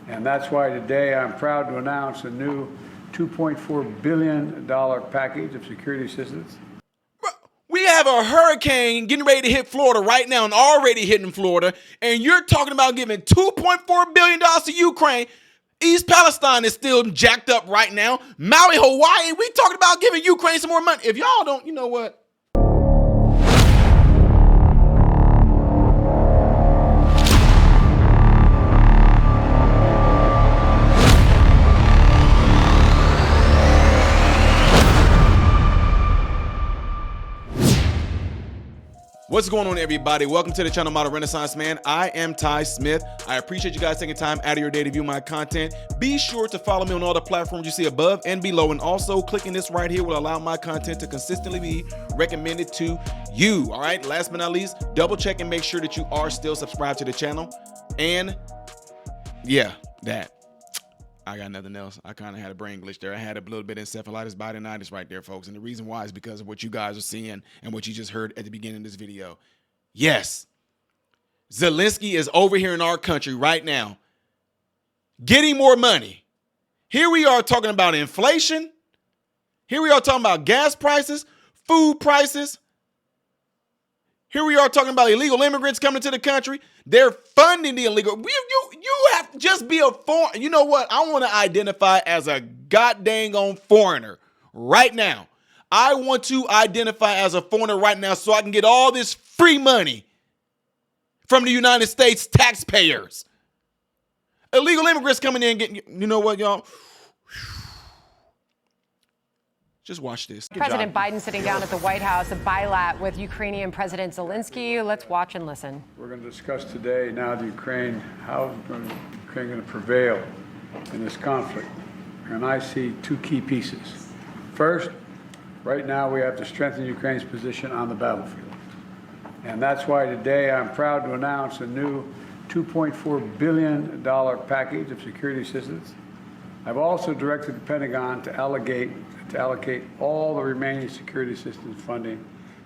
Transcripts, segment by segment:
And that's why today I'm proud to announce a new $2.4 billion package of security assistance. We have a hurricane getting ready to hit Florida right now and already hitting Florida, and you're talking about giving $2.4 billion to Ukraine. East Palestine is still jacked up right now. Maui, Hawaii, we talking about giving Ukraine some more money. If y'all don't, you know what? What's going on, everybody? Welcome to the channel Model Renaissance Man. I am Ty Smith. I appreciate you guys taking time out of your day to view my content. Be sure to follow me on all the platforms you see above and below, and also clicking this right here will allow my content to consistently be recommended to you. All right, last but not least, double check and make sure that you are still subscribed to the channel. And yeah, that. I got nothing else. I kind of had a brain glitch there. I had a little bit of encephalitis, biodinitis right there, folks. And the reason why is because of what you guys are seeing and what you just heard at the beginning of this video. Yes, Zelensky is over here in our country right now getting more money. Here we are talking about inflation. Here we are talking about gas prices, food prices. Here we are talking about illegal immigrants coming to the country. They're funding the illegal. You have to just be a foreign. You know what? I want to identify as a goddamn on foreigner right now. I want to identify as a foreigner right now so I can get all this free money from the United States taxpayers. Illegal immigrants coming in getting, you know what, y'all? Just watch this. President Biden sitting down at the White House, a bilat with Ukrainian President Zelensky. Let's watch and listen. We're going to discuss today now the Ukraine, how is Ukraine going to prevail in this conflict. And I see two key pieces. First, right now we have to strengthen Ukraine's position on the battlefield. And that's why today I'm proud to announce a new $2.4 billion package of security assistance. I've also directed the Pentagon to allocate all the remaining security assistance funding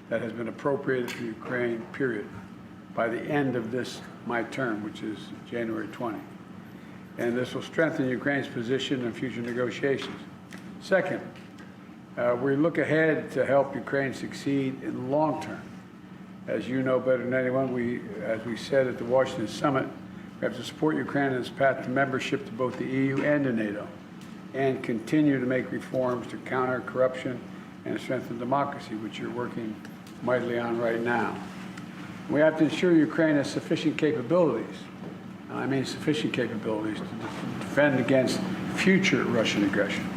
that has been appropriated to Ukraine, period, by the end of my term, which is January 20. And this will strengthen Ukraine's position in future negotiations. Second, we look ahead to help Ukraine succeed in the long term. As you know better than anyone, as we said at the Washington Summit, we have to support Ukraine in its path to membership to both the EU and to NATO, and continue to make reforms to counter corruption and strengthen democracy, which you're working mightily on right now. We have to ensure Ukraine has sufficient capabilities, and I mean sufficient capabilities, to defend against future Russian aggression.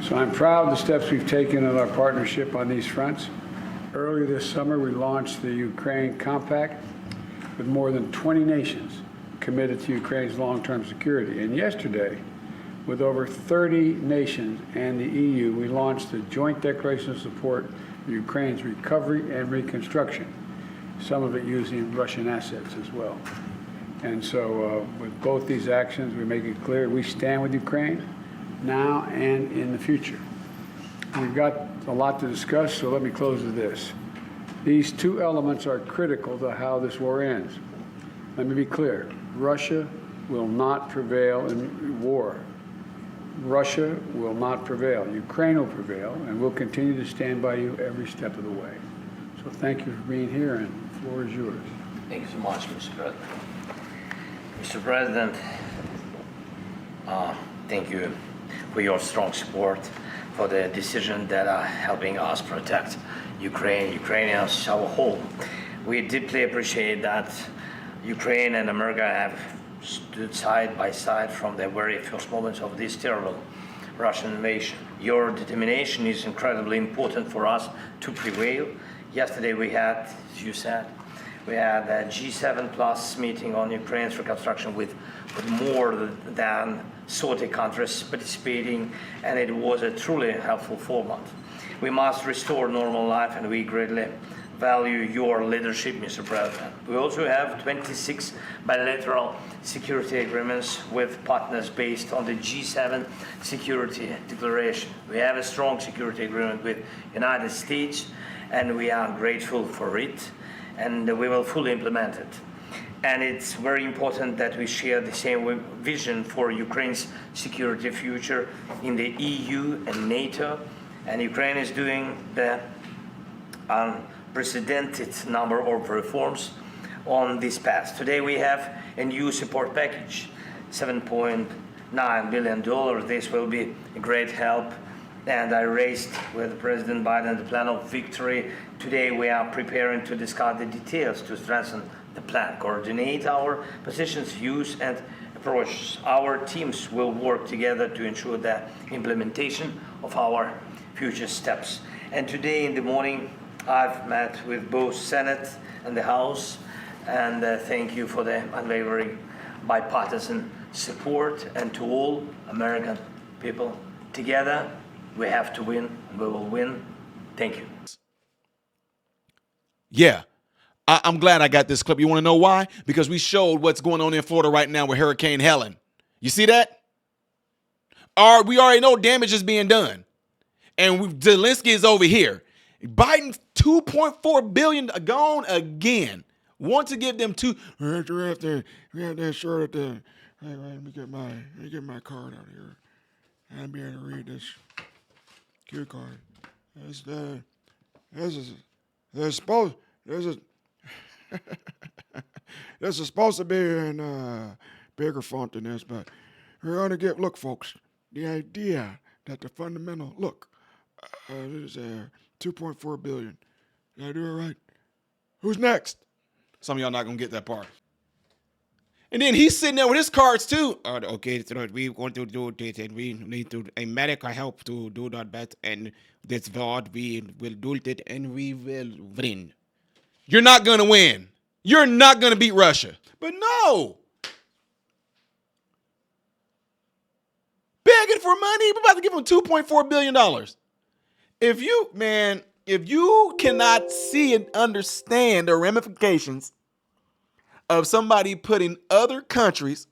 So I'm proud of the steps we've taken in our partnership on these fronts. Earlier this summer, we launched the Ukraine Compact with more than 20 nations committed to Ukraine's long-term security. And yesterday, with over 30 nations and the EU, we launched a joint declaration of support for Ukraine's recovery and reconstruction, some of it using Russian assets as well. And so with both these actions, we make it clear we stand with Ukraine now and in the future. We've got a lot to discuss, so let me close with this. These two elements are critical to how this war ends. Let me be clear. Russia will not prevail in war. Russia will not prevail. Ukraine will prevail, and we'll continue to stand by you every step of the way. So thank you for being here, and the floor is yours. Thank you so much, Mr. President. Mr. President, thank you for your strong support for the decision that are helping us protect Ukrainians as a whole. We deeply appreciate that Ukraine and America have stood side by side from the very first moments of this terrible Russian invasion. Your determination is incredibly important for us to prevail. Yesterday we had, as you said, we had a G7 plus meeting on Ukraine's reconstruction with more than 30 countries participating, and it was a truly helpful format. We must restore normal life, and we greatly value your leadership, Mr. President. We also have 26 bilateral security agreements with partners based on the G7 security declaration. We have a strong security agreement with the United States, and we are grateful for it, and we will fully implement it. And it's very important that we share the same vision for Ukraine's security future in the EU and NATO. And Ukraine is doing the unprecedented number of reforms on this path. Today we have a new support package, $7.9 billion. This will be a great help. And I raised with President Biden the plan of victory. Today we are preparing to discuss the details to strengthen the plan, coordinate our positions, views, and approaches. Our teams will work together to ensure the implementation of our future steps. And today in the morning, I've met with both Senate and the House, and thank you for the unwavering bipartisan support, and to all American people. Together, we have to win, and we will win. Thank you. Yeah. I'm glad I got this clip. You want to know why? Because we showed what's going on in Florida right now with Hurricane Helen. You see that? We already know damage is being done. And Zelensky is over here. Biden, $2.4 billion gone again. Want to give them two. We have that shirt at the. Hey, let me get my card out here. I'm being able to read this cue card. This is supposed to be in bigger font than this, but we're going to get, look, folks, the idea that the fundamental, look, this is $2.4 billion. Did I do it right? Who's next? Some of y'all not going to get that part. And then he's sitting there with his cards too. Okay, so we want to do this, and we need to America help to do that best, and this what we will do it, and we will win. You're not going to win. You're not going to beat Russia. But no. Begging for money. We're about to give him $2.4 billion. If you cannot see and understand the ramifications of somebody putting other countries,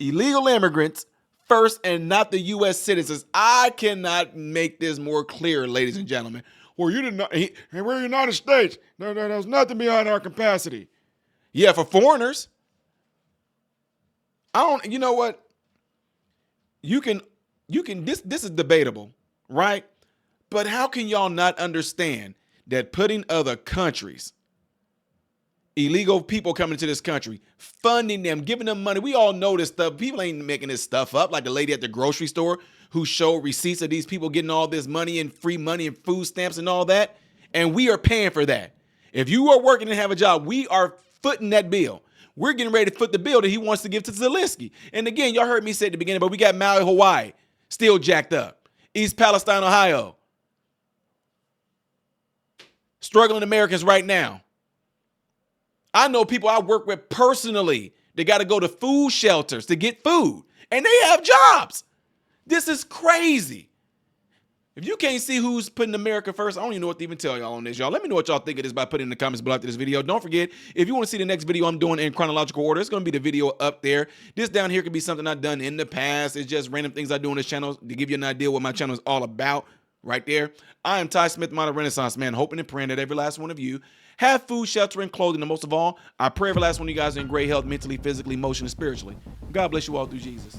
illegal immigrants, first and not the U.S. citizens, I cannot make this more clear, ladies and gentlemen. Well, you did not. We're the United States. There's nothing beyond our capacity. Yeah, for foreigners. You know what? You can, this is debatable, right? But how can y'all not understand that putting other countries, illegal people coming into this country, funding them, giving them money, we all know this stuff. People ain't making this stuff up, like the lady at the grocery store who showed receipts of these people getting all this money and free money and food stamps and all that. And we are paying for that. If you are working and have a job, we are footing that bill. We're getting ready to foot the bill that he wants to give to Zelensky. And again, y'all heard me say at the beginning, but we got Maui, Hawaii, still jacked up. East Palestine, Ohio, struggling Americans right now. I know people I work with personally, they got to go to food shelters to get food, and they have jobs. This is crazy. If you can't see who's putting America first, I don't even know what to even tell y'all on this, y'all. Let me know what y'all think of this by putting in the comments below after this video. Don't forget, if you want to see the next video I'm doing in chronological order, it's going to be the video up there. This down here could be something I've done in the past. It's just random things I do on this channel to give you an idea what my channel is all about right there. I am Ty Smith, Modern Renaissance Man, hoping and praying that every last one of you have food, shelter, and clothing. And most of all, I pray every last one of you guys are in great health, mentally, physically, emotionally, and spiritually. God bless you all through Jesus.